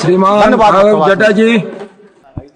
श्रीमान भागव जटा जी।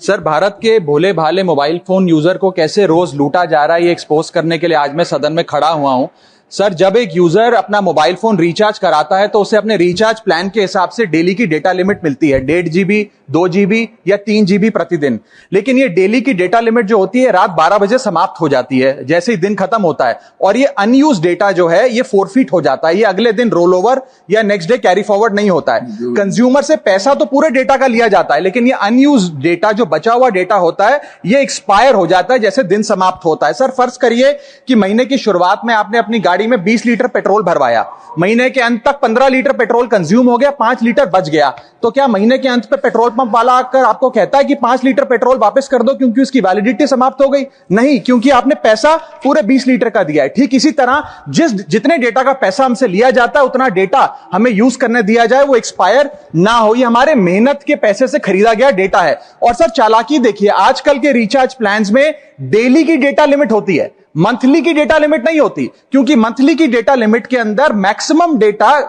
सर, भारत के भोले भाले मोबाइल फोन यूजर को कैसे रोज लूटा जा रहा है, ये एक्सपोज करने के लिए आज मैं सदन में खड़ा हुआ हूं। सर, जब एक यूजर अपना मोबाइल फोन रिचार्ज कराता है तो उसे अपने रिचार्ज प्लान के हिसाब से डेली की डेटा लिमिट मिलती है, 1.5 GB, 2 GB या 3 GB प्रतिदिन। लेकिन ये डेली की डेटा लिमिट जो होती है रात 12 बजे समाप्त हो जाती है, जैसे ही दिन खत्म होता है, और ये अनयूज डेटा जो है ये फोरफिट हो जाता है, ये अगले दिन रोल ओवर या नेक्स्ट डे कैरी फॉरवर्ड नहीं होता है। कंज्यूमर से पैसा तो पूरे डेटा का लिया जाता है, लेकिन ये अनयूज डेटा, जो बचा हुआ डेटा होता है, ये एक्सपायर हो जाता है जैसे दिन समाप्त होता है। सर, फर्ज करिए कि महीने की शुरुआत में आपने अपनी गाड़ी में 20 लीटर पेट्रोल भरवाया, महीने के अंत तक 15 लीटर पेट्रोल कंज्यूम हो गया, 5 लीटर बच गया, तो क्या महीने के अंत पे पेट्रोल पंप वाला आकर आपको कहता है कि 5 लीटर पेट्रोल वापस कर दो क्योंकि उसकी वैलिडिटी समाप्त हो गई? नहीं, क्योंकि आपने पैसा पूरे 20 लीटर का दिया है। ठीक इसी तरह जितने डेटा का पैसा हमसे लिया जाता है उतना डेटा हमें यूज करने दिया जाए, वो एक्सपायर ना हो। ये हमारे मेहनत के पैसे से खरीदा गया डेटा है। और सर, चालाकी देखिए, आजकल के रिचार्ज प्लान्स में डेली की डेटा लिमिट होती है, मंथली की डेटा लिमिट नहीं होती, क्योंकि मंथली की डेटा लिमिट के अंदर मैक्सिमम डेटा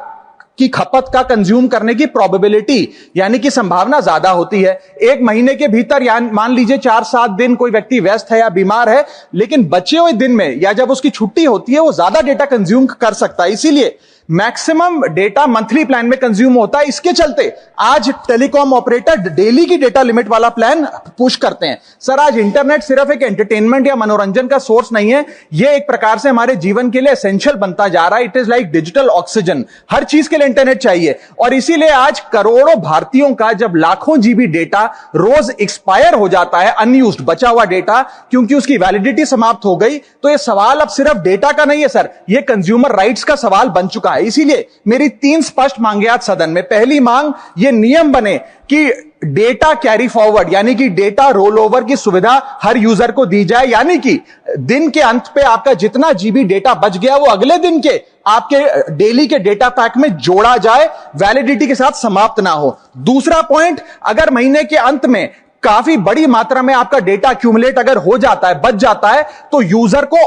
की खपत का कंज्यूम करने की प्रोबेबिलिटी यानी कि संभावना ज्यादा होती है। एक महीने के भीतर या मान लीजिए 4-7 दिन कोई व्यक्ति व्यस्त है या बीमार है, लेकिन बचे हुए दिन में या जब उसकी छुट्टी होती है वो ज्यादा डेटा कंज्यूम कर सकता है, इसीलिए मैक्सिमम डेटा मंथली प्लान में कंज्यूम होता है। इसके चलते आज टेलीकॉम ऑपरेटर डेली की डेटा लिमिट वाला प्लान पुश करते हैं। सर, आज इंटरनेट सिर्फ एक एंटरटेनमेंट या मनोरंजन का सोर्स नहीं है, यह एक प्रकार से हमारे जीवन के लिए एसेंशियल बनता जा रहा है। It is like digital oxygen, हर चीज के लिए इंटरनेट चाहिए। और इसीलिए आज करोड़ों भारतीयों का जब लाखों जीबी डेटा रोज एक्सपायर हो जाता है, अनयूज्ड बचा हुआ डेटा, क्योंकि उसकी वैलिडिटी समाप्त हो गई, तो यह सवाल अब सिर्फ डेटा का नहीं है सर, यह कंज्यूमर राइट्स का सवाल बन चुका है। इसीलिए मेरी 3 स्पष्ट मांगे आज सदन में। पहली मांग, यह नियम बने कि डेटा कैरी फॉरवर्ड यानी कि डेटा रोल ओवर की सुविधा हर यूजर को दी जाए, यानी कि दिन के अंत पे आपका जितना जीबी डेटा बच गया वो अगले दिन के आपके डेली के डेटा पैक में जोड़ा जाए, वैलिडिटी के साथ समाप्त ना हो। दूसरा पॉइंट, अगर महीने के अंत में काफी बड़ी मात्रा में आपका डेटा एक्यूमुलेट अगर हो जाता है, बच जाता है, तो यूजर को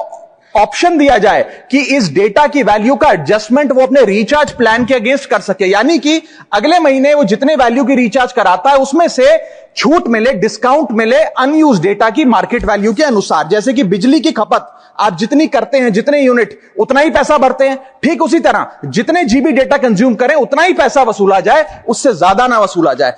ऑप्शन दिया जाए कि इस डेटा की वैल्यू का एडजस्टमेंट वो अपने रिचार्ज प्लान के अगेंस्ट कर सके, यानी कि अगले महीने वो जितने वैल्यू की रिचार्ज कराता है उसमें से छूट मिले, डिस्काउंट मिले अनयूज डेटा की मार्केट वैल्यू के अनुसार। जैसे कि बिजली की खपत आप जितनी करते हैं, जितने यूनिट, उतना ही पैसा भरते हैं, ठीक उसी तरह जितने जीबी डेटा कंज्यूम करें उतना ही पैसा वसूला जाए, उससे ज्यादा ना वसूला जाए।